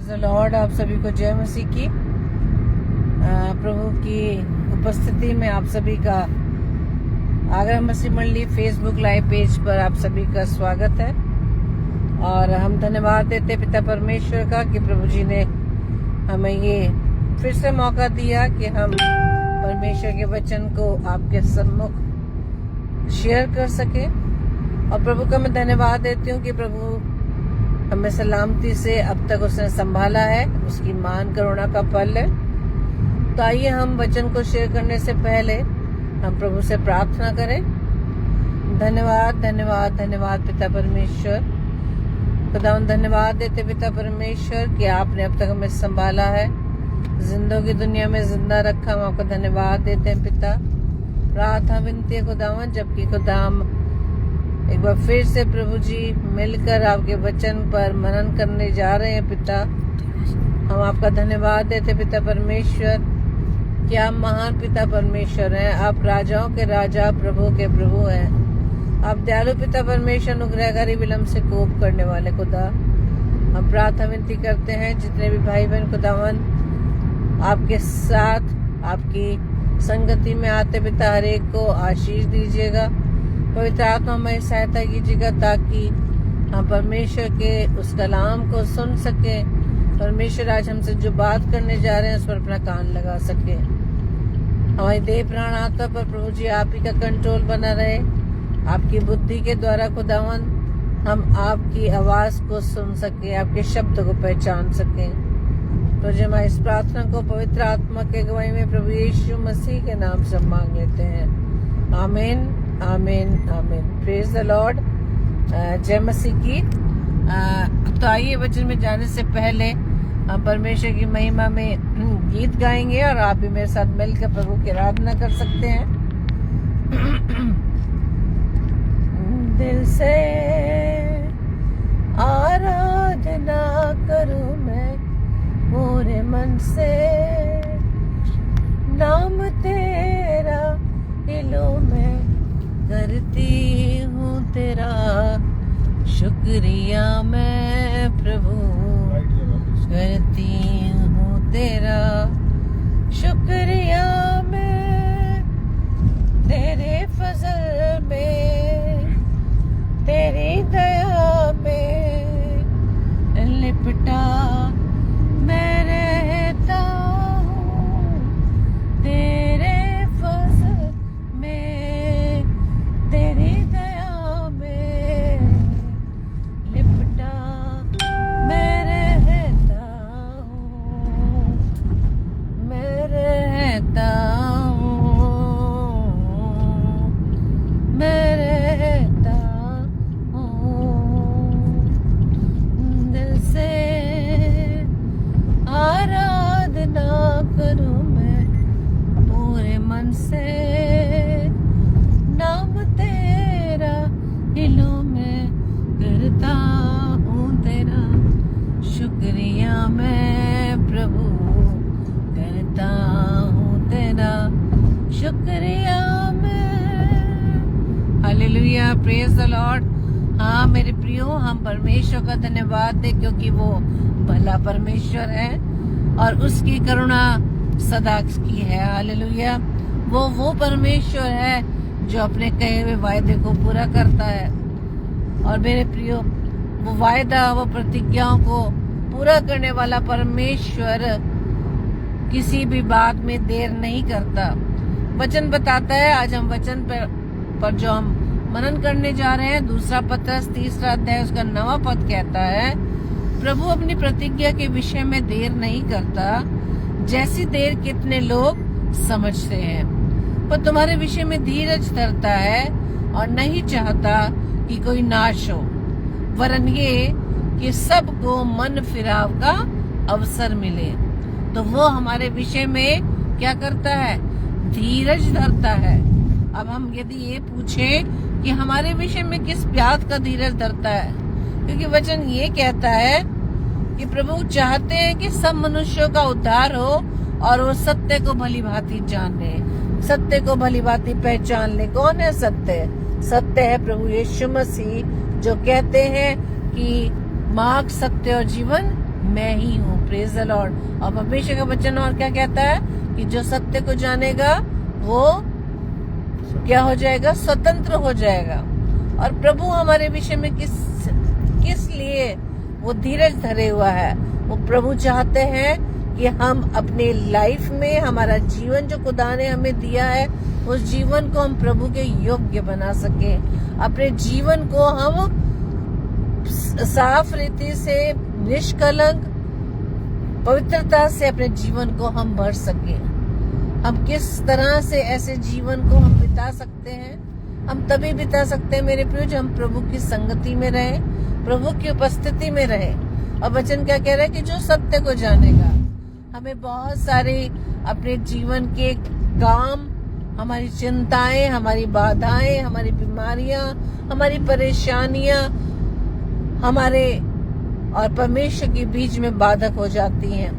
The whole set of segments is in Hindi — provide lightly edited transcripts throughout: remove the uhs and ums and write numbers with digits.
Praise the Lord. आप सभी को जय मसीह की। प्रभु की उपस्थिति में आप सभी का आगरा मसीह मंडली फेसबुक लाइव पेज पर आप सभी का स्वागत है। और हम धन्यवाद देते पिता परमेश्वर का कि प्रभु जी ने हमें ये फिर से मौका दिया कि हम परमेश्वर के वचन को आपके सम्मुख शेयर कर सके। और प्रभु का मैं धन्यवाद देती हूँ कि प्रभु हमें सलामती से अब तक उसने संभाला है, उसकी महान करुणा का फल है। तो आइए हम वचन को शेयर करने से पहले हम प्रभु से प्रार्थना करें। धन्यवाद धन्यवाद धन्यवाद पिता परमेश्वर। खुदावंद धन्यवाद देते पिता परमेश्वर कि आपने अब तक हमें संभाला है, जिंदों की दुनिया में जिंदा रखा। हम आपका धन्यवाद देते हैं पिता। प्रार्थना विनती है खुदावंद, जबकि खुदाम एक बार फिर से प्रभु जी मिलकर आपके वचन पर मनन करने जा रहे हैं पिता। हम आपका धन्यवाद देते पिता परमेश्वर कि आप महान पिता परमेश्वर हैं। आप राजाओं के राजा, प्रभु के प्रभु हैं। आप दयालु पिता परमेश्वर, अनुग्रहकारी, विलम्ब से कोप करने वाले खुदा। हम प्रार्थना विनती करते हैं जितने भी भाई बहन खुदावन आपके साथ आपकी संगति में आते पिता, हर एक को आशीष दीजिएगा। पवित्र आत्मा में सहायता कीजिएगा ताकि हम परमेश्वर के उस कलाम को सुन सके। परमेश्वर आज हमसे जो बात करने जा रहे हैं उस पर अपना कान लगा सके। हमारी देह प्राण आत्मा पर प्रभु जी आप ही का कंट्रोल बना रहे। आपकी बुद्धि के द्वारा खुदावन हम आपकी आवाज को सुन सके, आपके शब्द को पहचान सके। तो जब हम इस प्रार्थना को पवित्र आत्मा के गवाही में प्रभु यीशु मसीह के नाम से मांग लेते हैं। आमीन आमीन आमीन। Praise the Lord. जय मसीह की। तो आइए वचन में जाने से पहले हम परमेश्वर की महिमा में गीत गाएंगे और आप भी मेरे साथ मिलकर प्रभु की आराधना कर सकते हैं। दिल से आराधना करूं मैं पूरे मन से, नाम तेरा दिलों में करती हूँ तेरा शुक्रिया। मैं प्रभु करती हूँ तेरा शुक्रिया। मैं तेरे फजल में, तेरी दया में लिपटा मैं रहता हूँ। तेरे फजल में, तेरी दया में लिपटा मैं रहता हूँ। मैं रहता हूँ, मैं रहता हूँ। दिल से आराधना करूँ मैं पूरे मन से, नाम तेरा दिलों में करता हूँ तेरा शुक्रिया। मैं प्रभु करता हूँ तेरा शुक्रिया। मैं हालेलुया। Praise the Lord. हाँ मेरे प्रियो, हम परमेश्वर का धन्यवाद दे क्योंकि वो भला परमेश्वर है और उसकी करुणा सदा की है। हालेलुया। वो परमेश्वर है जो अपने कहे हुए वायदे को पूरा करता है। और मेरे प्रियो, वो वायदा, वो प्रतिज्ञाओं को पूरा करने वाला परमेश्वर किसी भी बात में देर नहीं करता। वचन बताता है, आज हम वचन पर जो हम मनन करने जा रहे हैं, दूसरा पत्रस 3 अध्याय उसका 9 पद कहता है, प्रभु अपनी प्रतिज्ञा के विषय में देर नहीं करता जैसी देर कितने लोग समझते हैं, पर तुम्हारे विषय में धीरज धरता है और नहीं चाहता कि कोई नाश हो, वरन ये कि सबको मन फिराव का अवसर मिले। तो वो हमारे विषय में क्या करता है? धीरज धरता है। अब हम यदि ये पूछें कि हमारे विषय में किस बात का धीरज धरता है, क्योंकि वचन ये कहता है कि प्रभु चाहते हैं कि सब मनुष्यों का उद्धार हो और वो सत्य को भली भांति जान ले, सत्य को भली भांति पहचान ले। कौन है सत्य? सत्य है प्रभु यीशु मसीह, जो कहते हैं कि मार्ग, सत्य और जीवन मैं ही हूँ। Praise the Lord. और परमेश्वर का वचन और क्या कहता है कि जो सत्य को जानेगा वो क्या हो जाएगा, स्वतंत्र हो जाएगा। और प्रभु हमारे विषय में किस लिए वो धीरज धरे हुआ है। वो प्रभु चाहते हैं कि हम अपने लाइफ में हमारा जीवन जो खुदा ने हमें दिया है उस जीवन को हम प्रभु के योग्य बना सके। अपने जीवन को हम साफ रीति से निष्कलंक पवित्रता से अपने जीवन को हम भर सके। हम किस तरह से ऐसे जीवन को हम बिता सकते हैं, हम तभी बिता सकते हैं मेरे प्रिय जो हम प्रभु की संगति में रहे, प्रभु की उपस्थिति में रहे। और वचन क्या कह रहा है कि जो सत्य को जानेगा। हमें बहुत सारे अपने जीवन के काम, हमारी चिंताएं, हमारी बाधाएं, हमारी बीमारियां, हमारी परेशानियां हमारे और परमेश्वर के बीच में बाधक हो जाती हैं,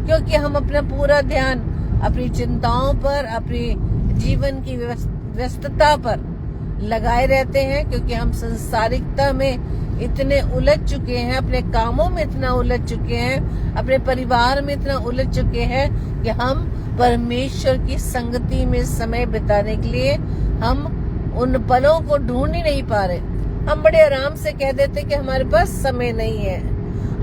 क्योंकि हम अपना पूरा ध्यान अपनी चिंताओं पर, अपनी जीवन की व्यस्तता पर लगाए रहते हैं, क्योंकि हम संसारिकता में इतने उलझ चुके हैं, अपने कामों में इतना उलझ चुके हैं, अपने परिवार में इतना उलझ चुके हैं कि हम परमेश्वर की संगति में समय बिताने के लिए हम उन पलों को ढूंढ ही नहीं पा रहे। हम बड़े आराम से कह देते कि हमारे पास समय नहीं है,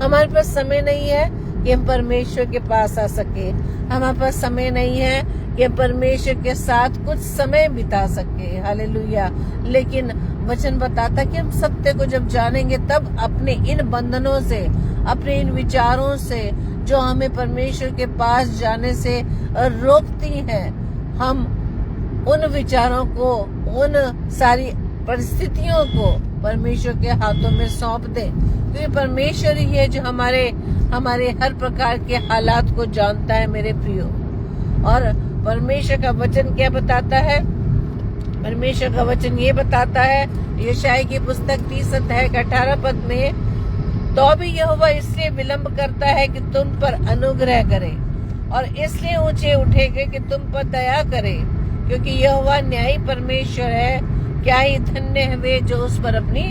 हमारे पास समय नहीं है कि हम परमेश्वर के पास आ सके, हमारे पास समय नहीं है कि हम परमेश्वर के साथ कुछ समय बिता सके। हालेलुया। लेकिन वचन बताता कि हम सत्य को जब जानेंगे तब अपने इन बंधनों से, अपने इन विचारों से जो हमें परमेश्वर के पास जाने से रोकती हैं, हम उन विचारों को, उन सारी परिस्थितियों को परमेश्वर के हाथों में सौंप दें, क्योंकि परमेश्वर ही है जो हमारे हर प्रकार के हालात को जानता है मेरे प्रियो। और परमेश्वर का वचन क्या बताता है? परमेश्वर का वचन ये बताता है यशायाह की पुस्तक 30 अध्याय के 18 पद में, तो भी यहोवा इसलिए विलंब करता है कि तुम पर अनुग्रह करे और इसलिए ऊंचे उठेगे कि तुम पर दया करे, क्योंकि यहोवा न्यायी परमेश्वर है। क्या ही धन्य है वे जो उस पर अपनी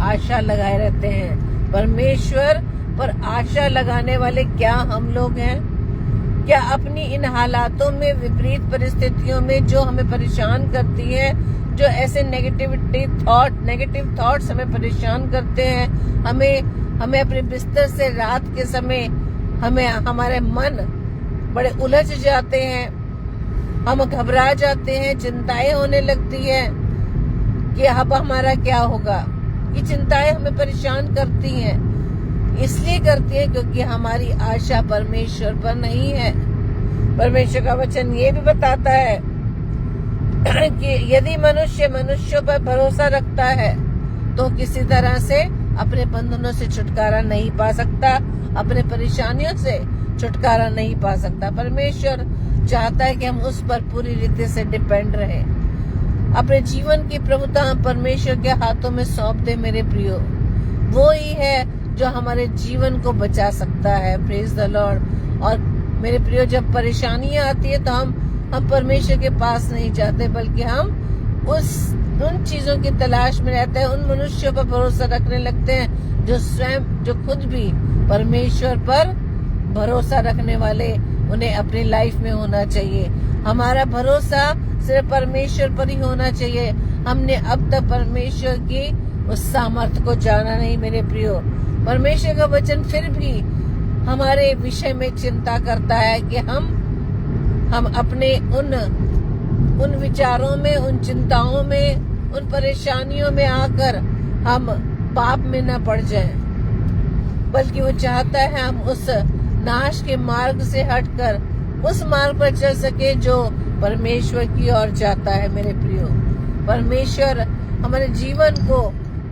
आशा लगाए रहते हैं। परमेश्वर पर आशा लगाने वाले क्या हम लोग हैं? क्या अपनी इन हालातों में, विपरीत परिस्थितियों में जो हमें परेशान करती है, जो ऐसे नेगेटिव थॉट्स हमें परेशान करते हैं, हमें अपने बिस्तर से रात के समय हमारे मन बड़े उलझ जाते हैं, हम घबरा जाते हैं, चिंताएं होने लगती है कि अब हमारा क्या होगा। ये चिंताएं हमें परेशान करती हैं, इसलिए करती है क्योंकि हमारी आशा परमेश्वर पर नहीं है। परमेश्वर का वचन ये भी बताता है कि यदि मनुष्य मनुष्यों पर भरोसा रखता है तो किसी तरह से अपने बंधनों से छुटकारा नहीं पा सकता, अपने परेशानियों से छुटकारा नहीं पा सकता। परमेश्वर चाहता है कि हम उस पर पूरी रीति से डिपेंड रहें। अपने जीवन की प्रभुता हम परमेश्वर के हाथों में सौंप दे मेरे प्रियो। वो ही है जो हमारे जीवन को बचा सकता है। Praise the Lord. और मेरे प्रियो, जब परेशानियां आती है तो हम परमेश्वर के पास नहीं जाते, बल्कि हम उन चीजों की तलाश में रहते हैं, उन मनुष्यों पर भरोसा रखने लगते हैं जो खुद भी परमेश्वर पर भरोसा रखने वाले उन्हें अपनी लाइफ में होना चाहिए। हमारा भरोसा सिर्फ परमेश्वर पर ही होना चाहिए। हमने अब तक परमेश्वर की उस सामर्थ्य को जाना नहीं मेरे प्रियो। परमेश्वर का वचन फिर भी हमारे विषय में चिंता करता है कि हम अपने उन विचारों में, उन चिंताओं में, उन परेशानियों में आकर हम पाप में न पड़ जाएं, बल्कि वो चाहता है हम उस नाश के मार्ग से हटकर उस मार्ग पर चल सके जो परमेश्वर की ओर जाता है मेरे प्रियो। परमेश्वर हमारे जीवन को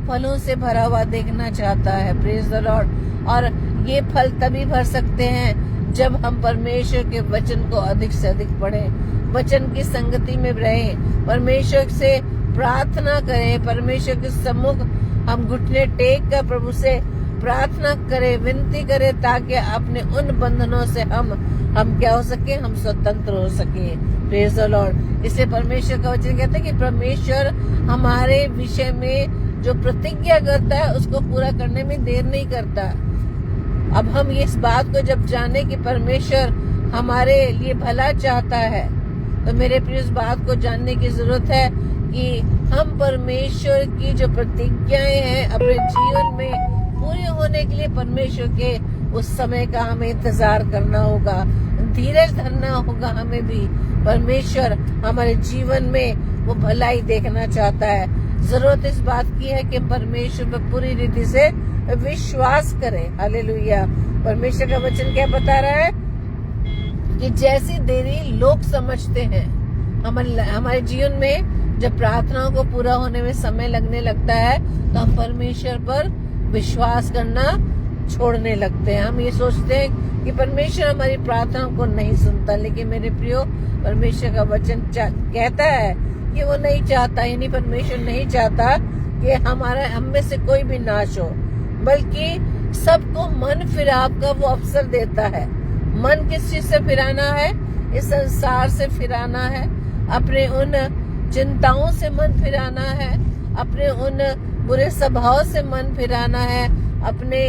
फलों से भरा हुआ देखना चाहता है। Praise the Lord. और ये फल तभी भर सकते हैं जब हम परमेश्वर के वचन को अधिक से अधिक पढ़ें, वचन की संगति में रहें, परमेश्वर से प्रार्थना करें, परमेश्वर के सम्मुख हम घुटने टेक कर प्रभु से प्रार्थना करें, विनती करें, ताकि अपने उन बंधनों से हम क्या हो सके, हम स्वतंत्र हो सके। Praise the Lord. इसलिए परमेश्वर का वचन कहता है कि परमेश्वर हमारे विषय में जो प्रतिज्ञा करता है उसको पूरा करने में देर नहीं करता। अब हम इस बात को जब जाने कि परमेश्वर हमारे लिए भला चाहता है, तो मेरे प्रिय इस बात को जानने की जरूरत है कि हम परमेश्वर की जो प्रतिज्ञाएं हैं अपने जीवन में पूरी होने के लिए परमेश्वर के उस समय का हमें इंतजार करना होगा, धीरज धरना होगा। हमें भी परमेश्वर हमारे जीवन में वो भलाई देखना चाहता है। जरूरत इस बात की है कि परमेश्वर पर पूरी रीति से विश्वास करें। हालेलुया। परमेश्वर का वचन क्या बता रहा है कि जैसी देरी लोग समझते हैं, हमारे जीवन में जब प्रार्थनाओं को पूरा होने में समय लगने लगता है तो हम परमेश्वर पर विश्वास करना छोड़ने लगते हैं। हम ये सोचते हैं कि परमेश्वर हमारी प्रार्थनाओं को नहीं सुनता, लेकिन मेरे प्रियो परमेश्वर का वचन कहता है कि वो नहीं चाहता, यानी परमेश्वर नहीं चाहता कि हम में से कोई भी नाश हो, बल्कि सबको मन फिराव का वो अवसर देता है। मन किस चीज से फिराना है? इस संसार से फिराना है, अपने उन चिंताओं से मन फिराना है, अपने उन बुरे स्वभाव से मन फिराना है, अपने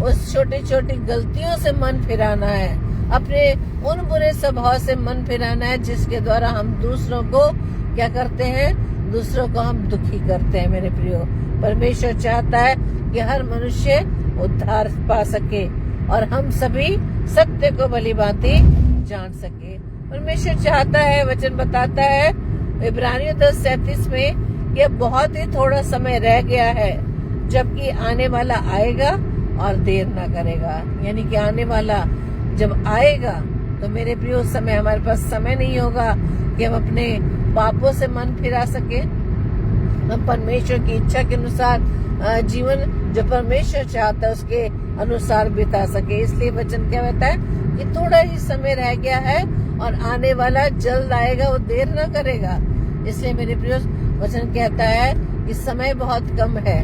उस छोटी छोटी गलतियों से मन फिराना है, अपने उन बुरे स्वभाव से मन फिराना है जिसके द्वारा हम दूसरों को क्या करते हैं? दूसरों को हम दुखी करते हैं। मेरे प्रियो, परमेश्वर चाहता है कि हर मनुष्य उद्धार पा सके और हम सभी सत्य को भली भांति जान सके। परमेश्वर चाहता है, वचन बताता है इब्रानियों 10:37 में कि बहुत ही थोड़ा समय रह गया है, जबकि आने वाला आएगा और देर ना करेगा। यानी कि आने वाला जब आएगा तो मेरे प्रियो उस समय हमारे पास समय नहीं होगा कि हम अपने पापों से मन फिरा सके, हम परमेश्वर की इच्छा के अनुसार जीवन जो परमेश्वर चाहता है उसके अनुसार बिता सके। इसलिए वचन क्या कहता है कि थोड़ा ही समय रह गया है और आने वाला जल्द आएगा, वो देर न करेगा। इसलिए मेरे प्रियो वचन कहता है कि समय बहुत कम है,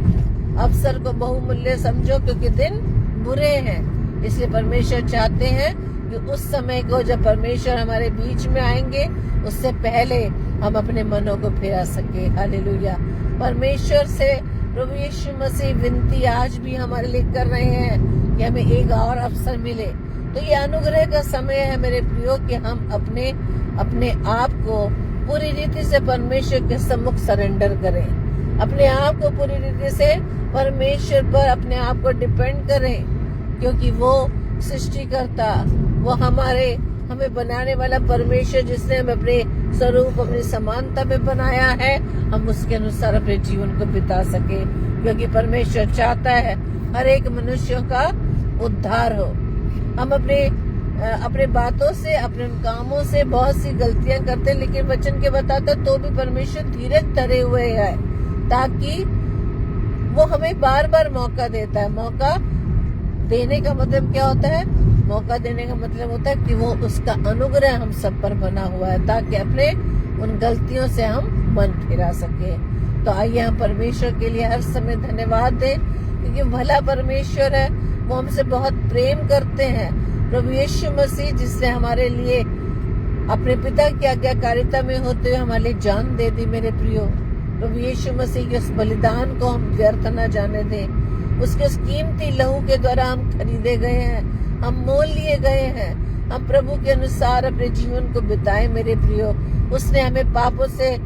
अवसर को बहुमूल्य समझो क्योंकि दिन बुरे हैं। इसलिए परमेश्वर चाहते हैं कि उस समय को जब परमेश्वर हमारे बीच में आएंगे उससे पहले हम अपने मनों को फिरा सके। हालेलुया। परमेश्वर से प्रभु यीशु मसीह विनती आज भी हमारे लिए कर रहे हैं कि हमें एक और अवसर मिले। तो ये अनुग्रह का समय है मेरे प्रियो कि हम अपने आप को पूरी रीति से परमेश्वर के सम्मुख सरेंडर करें, अपने आप को पूरी रीति से परमेश्वर पर अपने आप को डिपेंड करें, क्योंकि वो सृष्टिकर्ता, वो हमें बनाने वाला परमेश्वर जिसने हमें अपने स्वरूप अपनी समानता में बनाया है, हम उसके अनुसार अपने जीवन को बिता सके। क्योंकि परमेश्वर चाहता है हर एक मनुष्य का उद्धार हो। हम अपने बातों से अपने कामों से बहुत सी गलतियां करते हैं, लेकिन वचन के बताता तो भी परमेश्वर धीरज धरे हुए है ताकि वो हमें बार बार मौका देता है। मौका देने का मतलब क्या होता है? मौका देने का मतलब होता है कि वो उसका अनुग्रह हम सब पर बना हुआ है ताकि अपने उन गलतियों से हम मन फिरा सके। तो आइए हम परमेश्वर के लिए हर समय धन्यवाद दें, क्योंकि भला परमेश्वर है, वो हमसे बहुत प्रेम करते हैं। प्रभु यीशु मसीह जिसने हमारे लिए अपने पिता की आज्ञाकारिता में होते हुए हमारे लिए जान दे दी। मेरे प्रियो, प्रभु यीशु मसीह के उस बलिदान को हम व्यर्थ न जाने दें। उसके उस कीमती लहू के द्वारा हम खरीदे गए हैं, हम मोल लिए गए हैं। हम प्रभु के अनुसार अपने जीवन को बिताएं। मेरे प्रियो, उसने हमें पापों से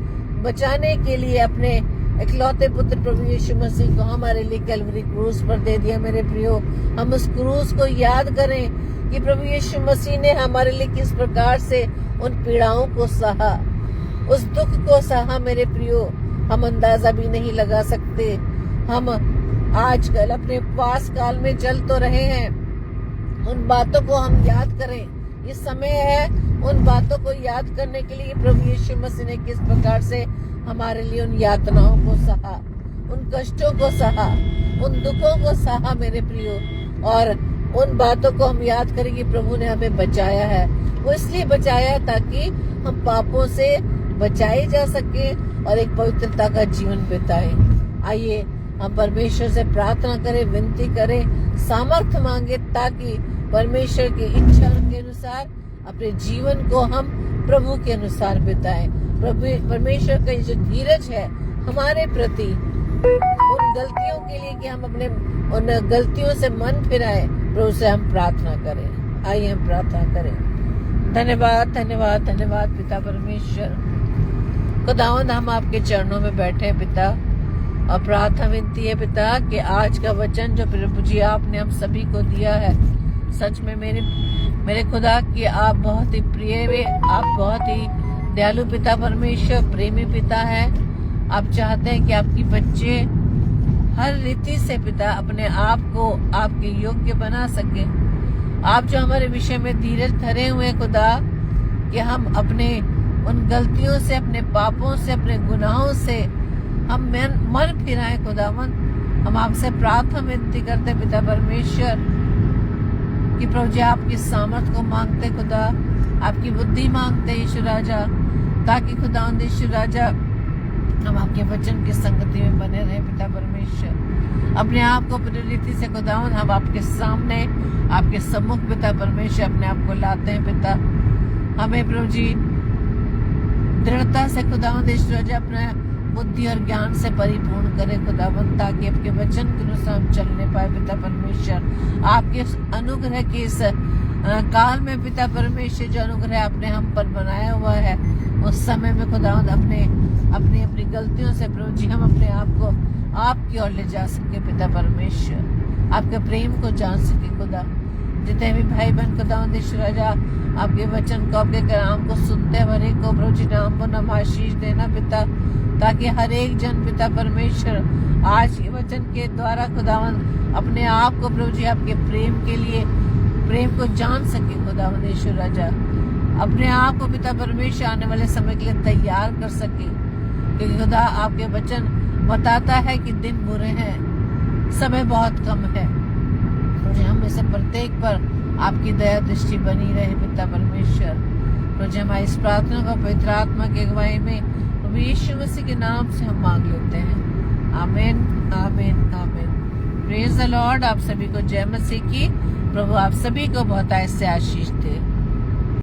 बचाने के लिए अपने इकलौते पुत्र प्रभु यीशु मसीह को हमारे लिए कैलवरी क्रूस पर दे दिया। मेरे प्रियो, हम उस क्रूस को याद करें कि प्रभु यीशु मसीह ने हमारे लिए किस प्रकार से उन पीड़ाओं को सहा, उस दुख को सहा। मेरे प्रियो, हम अंदाजा भी नहीं लगा सकते। हम आजकल अपने उपवास काल में चल तो रहे हैं, उन बातों को हम याद करें। इस समय है उन बातों को याद करने के लिए प्रभु यीशु मसीह ने किस प्रकार से हमारे लिए उन यातनाओं को सहा, उन कष्टों को सहा, उन दुखों को सहा। मेरे प्रियो, और उन बातों को हम याद करें कि प्रभु ने हमें बचाया है। वो इसलिए बचाया ताकि हम पापों से बचाए जा सके और एक पवित्रता का जीवन बिताएं। आइए हम परमेश्वर से प्रार्थना करें, विनती करें, सामर्थ्य मांगे ताकि परमेश्वर की इच्छा के अनुसार अपने जीवन को हम प्रभु के अनुसार बिताएं। परमेश्वर का जो धीरज है हमारे प्रति, उन गलतियों के लिए कि हम अपने उन गलतियों से मन फिराएं, प्रभु से हम प्रार्थना करें। आइए हम प्रार्थना करें। धन्यवाद धन्यवाद धन्यवाद पिता परमेश्वर। खुदावंद हम आपके चरणों में बैठे हैं पिता, और प्रार्थना विनती है पिता कि आज का वचन जो प्रभु जी आपने हम सभी को दिया है, सच में मेरे खुदा कि आप बहुत ही प्रिय, आप बहुत ही दयालु पिता परमेश्वर, प्रेमी पिता है। आप चाहते हैं कि आपकी बच्चे हर रीति से पिता अपने आप को आपके योग्य बना सके। आप जो हमारे विषय में धीरज धरे हुए खुदा कि हम अपने उन गलतियों से, अपने पापों से, अपने गुनाहों से हम मन फिराए खुदावंद। हम आपसे प्रार्थना विनती करते पिता परमेश्वर कि प्रभु जी आपकी सामर्थ को मांगते खुदा, आपकी बुद्धि मांगते यीशु राजा, ताकि खुदावंद यीशु राजा हम आपके वचन की संगति में बने रहे पिता परमेश्वर। अपने आप को पूरी रीति से खुदावंद हम आपके सामने, आपके सम्मुख पिता परमेश्वर अपने आप को लाते हैं पिता। हमें प्रभु जी दृढ़ता से खुदावंद यीशु राजा अपने बुद्धि और ज्ञान से परिपूर्ण करे खुदावंद, ताकि आपके वचन के अनुसार हम चलने पाए पिता परमेश्वर। आपके अनुग्रह के इस काल में पिता परमेश्वर जो अनुग्रह आपने हम पर बनाया हुआ है, उस समय में खुदावंद अपनी गलतियों से प्रभु जी हम अपने आप को आपकी ओर ले जा सके पिता परमेश्वर, आपके प्रेम को जान सके खुदा। जितने भी भाई बहन खुदावंद यीशु राजा आपके वचन को, आपके कलाम को सुनते हर एक को प्रभु जी नाम को नाम आशीष देना पिता, ताकि हर एक जन पिता परमेश्वर आज के वचन के द्वारा खुदावंद अपने आप को प्रभु जी आपके प्रेम के लिए, प्रेम को जान सके खुदावंद यीशु राजा। अपने आप को पिता परमेश्वर आने वाले समय के लिए तैयार कर सके, क्योंकि खुदा आपके वचन बताता है कि दिन बुरे हैं, समय बहुत कम है। मुझे हम में से प्रत्येक पर आपकी दया दृष्टि बनी रहे पिता परमेश्वर। मुझे हमारी इस प्रार्थना को पवित्र आत्मा की अगुवाई में प्रभु यीशु मसीह के नाम से हम मांग लेते हैं। आमीन आमीन आमीन। Praise the Lord. आप सभी को जय मसीह की। प्रभु आप सभी को बहुत ऐसे आशीष दे।